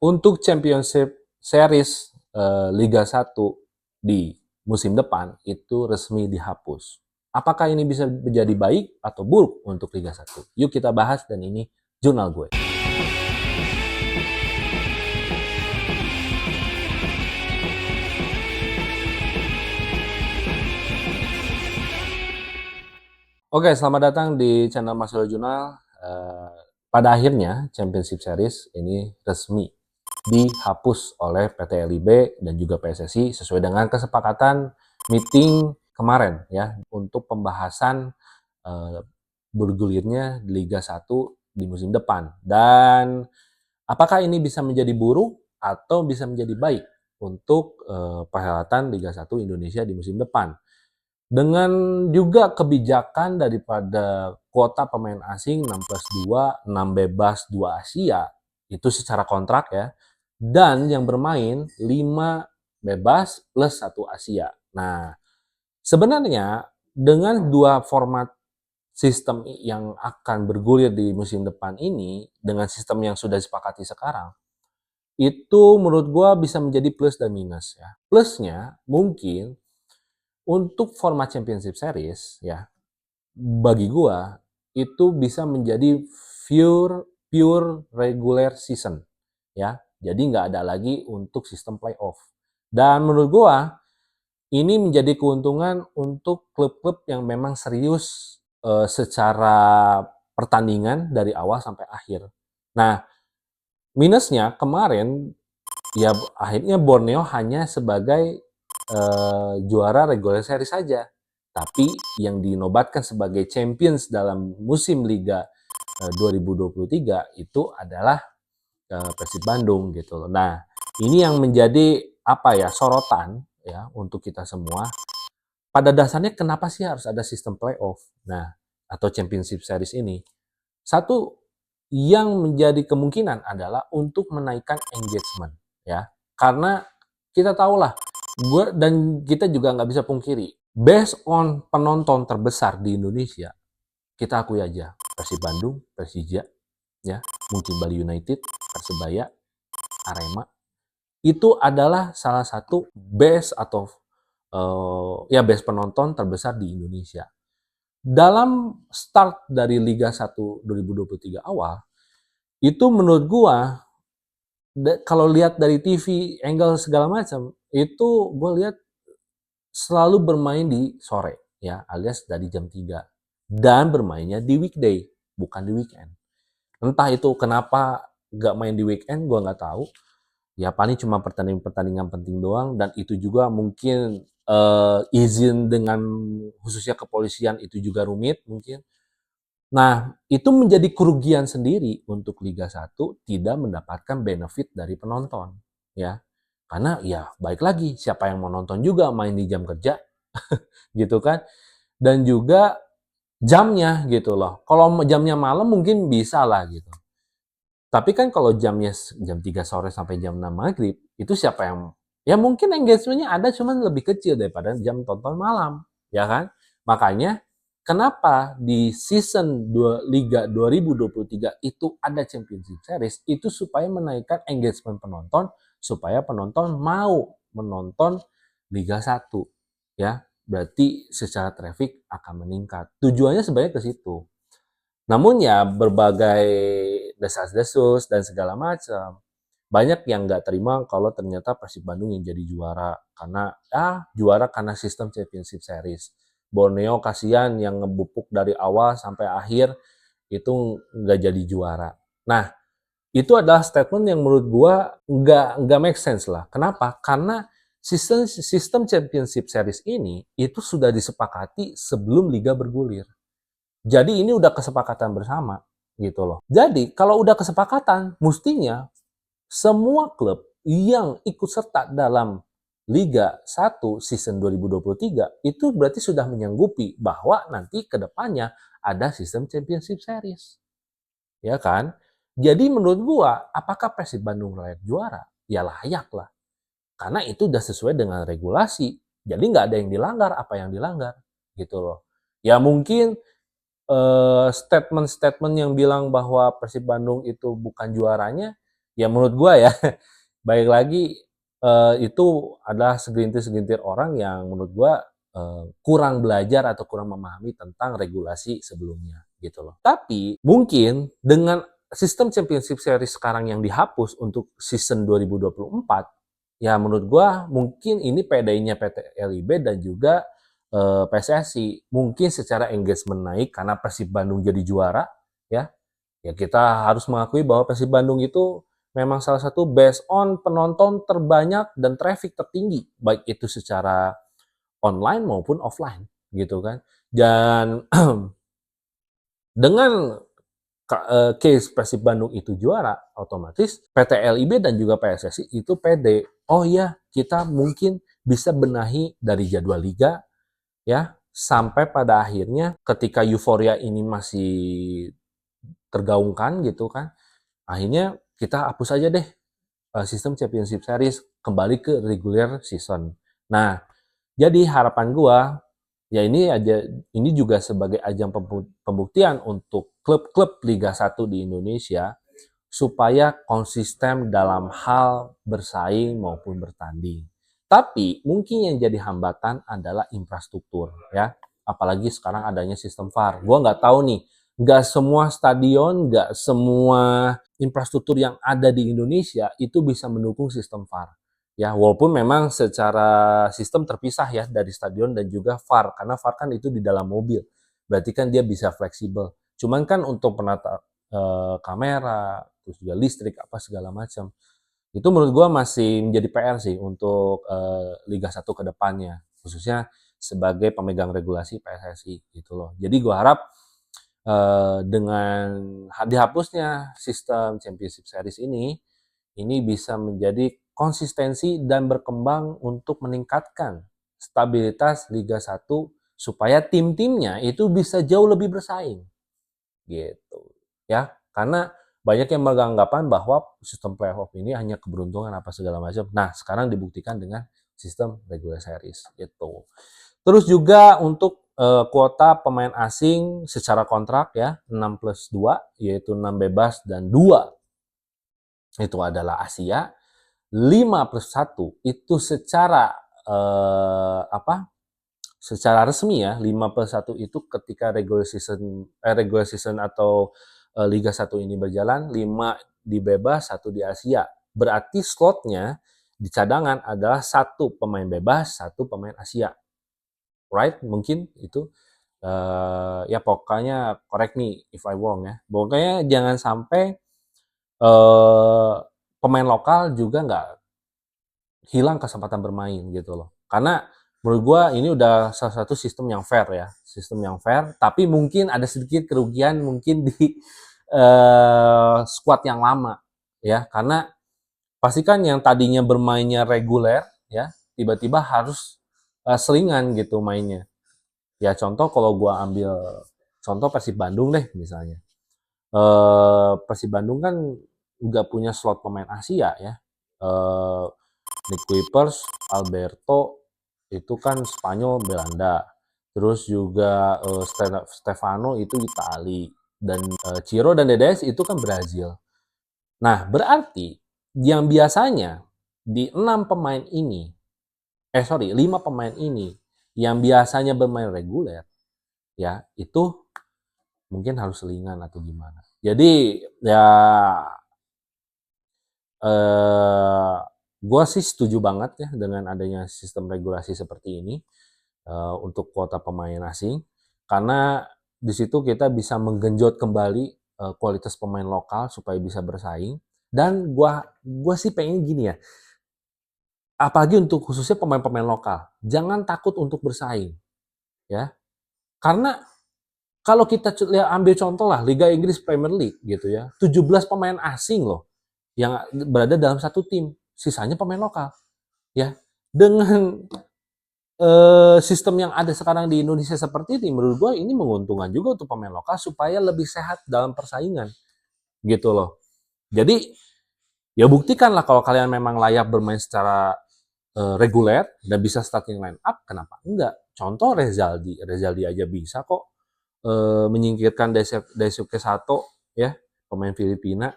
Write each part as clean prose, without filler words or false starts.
Untuk Championship Series Liga 1 di musim depan itu resmi dihapus. Apakah ini bisa menjadi baik atau buruk untuk Liga 1? Yuk kita bahas, dan ini jurnal gue. Oke, selamat datang di channel Mas Yolo Jurnal. Pada akhirnya Championship Series ini resmi dihapus oleh PT LIB dan juga PSSI sesuai dengan kesepakatan meeting kemarin ya untuk pembahasan bergulirnya Liga 1 di musim depan. Dan apakah ini bisa menjadi buruk atau bisa menjadi baik untuk perhelatan Liga 1 Indonesia di musim depan? Dengan juga kebijakan daripada kuota pemain asing 6+2, 6 bebas, 2 Asia, itu secara kontrak ya, dan yang bermain 5 bebas plus 1 Asia. Nah, sebenarnya dengan dua format sistem yang akan bergulir di musim depan ini, dengan sistem yang sudah disepakati sekarang, itu menurut gua bisa menjadi plus dan minus ya. Plusnya mungkin untuk format Championship Series ya, bagi gua itu bisa menjadi pure regular season ya. Jadi nggak ada lagi untuk sistem playoff. Dan menurut gua ini menjadi keuntungan untuk klub-klub yang memang serius secara pertandingan dari awal sampai akhir. Nah, minusnya kemarin ya akhirnya Borneo hanya sebagai juara regular series saja. Tapi yang dinobatkan sebagai champions dalam musim Liga 2023 itu adalah Persib Bandung gitu loh. Nah, ini yang menjadi apa ya, sorotan ya untuk kita semua. Pada dasarnya kenapa sih harus ada sistem playoff? Nah, atau championship series ini? Satu yang menjadi kemungkinan adalah untuk menaikkan engagement ya. Karena kita tahulah, gue dan kita juga nggak bisa pungkiri, based on penonton terbesar di Indonesia, kita akui aja, Persib Bandung, Persija, ya, mungkin Bali United, Persebaya, Arema, itu adalah salah satu base atau ya base penonton terbesar di Indonesia. Dalam start dari Liga 1 2023 awal, itu menurut gua kalau lihat dari TV, angle segala macam, itu gue lihat selalu bermain di sore ya, alias dari jam 3. Dan bermainnya di weekday, bukan di weekend. Entah itu kenapa nggak main di weekend, gue nggak tahu. Ya paling cuma pertandingan-pertandingan penting doang, dan itu juga mungkin izin dengan khususnya kepolisian itu juga rumit mungkin. Nah, itu menjadi kerugian sendiri untuk Liga 1 tidak mendapatkan benefit dari penonton, ya. Karena ya baik lagi, siapa yang mau nonton juga main di jam kerja, gitu kan. Dan juga jamnya gitu loh. Kalau jamnya malam mungkin bisa lah gitu. Tapi kan kalau jamnya jam 3 sore sampai jam 6 maghrib, itu siapa yang, ya mungkin engagementnya ada cuman lebih kecil daripada jam tonton malam, ya kan? Makanya kenapa di season 2 Liga 2023 itu ada Championship Series, itu supaya menaikkan engagement penonton, supaya penonton mau menonton Liga 1, ya. Berarti secara traffic akan meningkat. Tujuannya sebenarnya ke situ. Namun ya berbagai desas-desus dan segala macam, banyak yang nggak terima kalau ternyata Persib Bandung yang jadi juara karena juara karena sistem Championship Series. Borneo kasihan yang ngebupuk dari awal sampai akhir itu nggak jadi juara. Nah, itu adalah statement yang menurut gua nggak make sense lah. Kenapa? Karena sistem Championship Series ini itu sudah disepakati sebelum liga bergulir. Jadi ini udah kesepakatan bersama gitu loh. Jadi kalau udah kesepakatan, mestinya semua klub yang ikut serta dalam Liga 1 season 2023 itu berarti sudah menyanggupi bahwa nanti ke depannya ada sistem Championship Series. Ya kan? Jadi menurut gua, apakah Persib Bandung layak juara? Ya layak lah. Karena itu udah sesuai dengan regulasi. Jadi nggak ada yang dilanggar, apa yang dilanggar gitu loh. Ya mungkin statement-statement yang bilang bahwa Persib Bandung itu bukan juaranya, Ya menurut gua ya, baik lagi itu adalah segelintir-segelintir orang yang menurut gua kurang belajar atau kurang memahami tentang regulasi sebelumnya gitu loh. Tapi mungkin dengan sistem Championship Series sekarang yang dihapus untuk season 2024, ya menurut gua mungkin ini PD-nya PT LIB dan juga PSSI mungkin secara engagement naik karena Persib Bandung jadi juara ya. Ya kita harus mengakui bahwa Persib Bandung itu memang salah satu based on penonton terbanyak dan traffic tertinggi, baik itu secara online maupun offline, gitu kan. Dan dengan case Persib Bandung itu juara, otomatis PT LIB dan juga PSSI itu pede. Oh iya, kita mungkin bisa benahi dari jadwal liga, ya, sampai pada akhirnya ketika euforia ini masih tergaungkan gitu kan, akhirnya kita hapus aja deh sistem Championship Series kembali ke regular season. Nah, jadi harapan gua ya ini juga sebagai ajang pembuktian untuk klub-klub Liga 1 di Indonesia supaya konsisten dalam hal bersaing maupun bertanding. Tapi mungkin yang jadi hambatan adalah infrastruktur ya. Apalagi sekarang adanya sistem VAR. Gua nggak tahu nih, nggak semua stadion, nggak semua infrastruktur yang ada di Indonesia itu bisa mendukung sistem VAR. Ya, walaupun memang secara sistem terpisah ya dari stadion dan juga VAR, karena VAR kan itu di dalam mobil. Berarti kan dia bisa fleksibel. Cuman kan untuk penata kamera, terus juga listrik apa segala macam. Itu menurut gua masih menjadi PR sih untuk Liga 1 ke depannya, khususnya sebagai pemegang regulasi PSSI gitu loh. Jadi gua harap dengan dihapusnya sistem Championship Series ini bisa menjadi konsistensi dan berkembang untuk meningkatkan stabilitas Liga 1 supaya tim-timnya itu bisa jauh lebih bersaing gitu ya, karena banyak yang beranggapan bahwa sistem playoff ini hanya keberuntungan apa segala macam. Nah, sekarang dibuktikan dengan sistem regular series gitu. Terus juga untuk kuota pemain asing secara kontrak ya 6+2 yaitu 6 bebas dan 2 itu adalah Asia, 5+1 itu secara apa? Secara resmi ya 5+1 itu ketika regular season atau Liga 1 ini berjalan 5 di bebas, 1 di Asia. Berarti slotnya di cadangan adalah 1 pemain bebas, 1 pemain Asia. Right? Mungkin itu ya pokoknya correct me if I wrong ya. Pokoknya jangan sampai pemain lokal juga nggak hilang kesempatan bermain gitu loh. Karena menurut gua ini udah salah satu sistem yang fair ya, sistem yang fair. Tapi mungkin ada sedikit kerugian mungkin di squad yang lama ya, karena pastikan yang tadinya bermainnya reguler ya, tiba-tiba harus selingan gitu mainnya. Ya contoh kalau gua ambil contoh Persib Bandung deh misalnya. Persib Bandung kan nggak punya slot pemain Asia ya. Eh, Nick Kuipers, Alberto itu kan Spanyol, Belanda. Terus juga Stefano itu Itali dan Ciro dan Dedes itu kan Brazil. Nah, berarti yang biasanya di 5 pemain ini yang biasanya bermain reguler ya, itu mungkin harus selingan atau gimana. Jadi ya gue sih setuju banget ya dengan adanya sistem regulasi seperti ini untuk kuota pemain asing, karena di situ kita bisa menggenjot kembali kualitas pemain lokal supaya bisa bersaing. Dan gua sih pengen gini ya, apalagi untuk khususnya pemain-pemain lokal, jangan takut untuk bersaing ya, karena kalau kita ambil contoh lah Liga Inggris Premier League gitu ya, 17 pemain asing loh yang berada dalam satu tim, sisanya pemain lokal ya. Dengan sistem yang ada sekarang di Indonesia seperti ini, menurut gue ini menguntungkan juga untuk pemain lokal supaya lebih sehat dalam persaingan gitu loh. Jadi ya buktikanlah kalau kalian memang layak bermain secara reguler dan bisa starting line up, kenapa enggak? Contoh Rezaldi aja bisa kok menyingkirkan Daisuke Sato ya, pemain Filipina.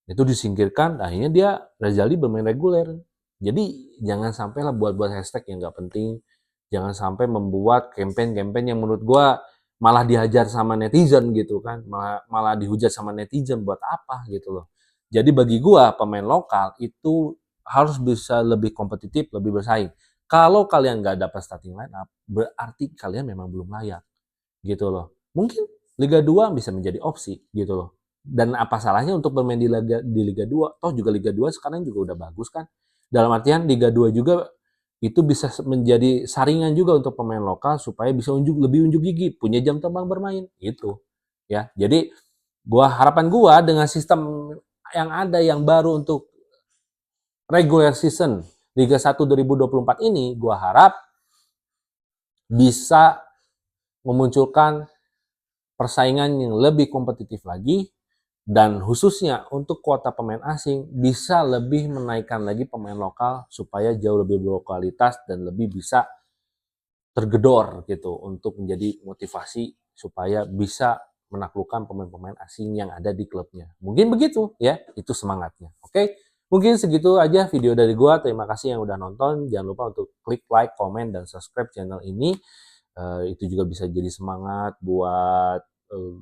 Itu disingkirkan, akhirnya dia Rezaldi bermain reguler. Jadi jangan sampailah buat hashtag yang nggak penting. Jangan sampai membuat campaign-campaign yang menurut gua malah dihajar sama netizen gitu kan, malah dihujat sama netizen buat apa gitu loh. Jadi bagi gua pemain lokal itu harus bisa lebih kompetitif, lebih bersaing. Kalau kalian nggak dapat starting line up, berarti kalian memang belum layak gitu loh. Mungkin Liga 2 bisa menjadi opsi gitu loh. Dan apa salahnya untuk bermain di Liga 2? Toh juga Liga 2 sekarang juga udah bagus kan. Dalam artian Liga 2 juga itu bisa menjadi saringan juga untuk pemain lokal supaya bisa lebih unjuk gigi, punya jam terbang bermain itu. Ya. Jadi harapan gua dengan sistem yang ada yang baru untuk regular season Liga 1 2024 ini, gua harap bisa memunculkan persaingan yang lebih kompetitif lagi, dan khususnya untuk kuota pemain asing bisa lebih menaikkan lagi pemain lokal supaya jauh lebih berkualitas dan lebih bisa tergedor gitu untuk menjadi motivasi supaya bisa menaklukkan pemain-pemain asing yang ada di klubnya. Mungkin begitu ya, itu semangatnya. Oke, mungkin segitu aja video dari gua. Terima kasih yang udah nonton. Jangan lupa untuk klik like, komen, dan subscribe channel ini. Itu juga bisa jadi semangat buat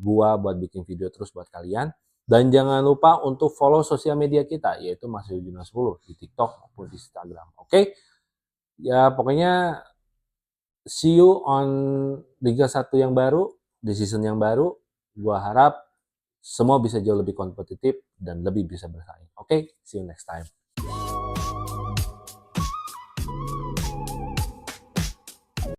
gua buat bikin video terus buat kalian. Dan jangan lupa untuk follow sosial media kita, yaitu Mas Yudina 10 di TikTok maupun di Instagram. Oke? Ya, pokoknya see you on Liga 1 yang baru, di season yang baru. Gua harap semua bisa jauh lebih kompetitif dan lebih bisa bersaing. Oke? See you next time.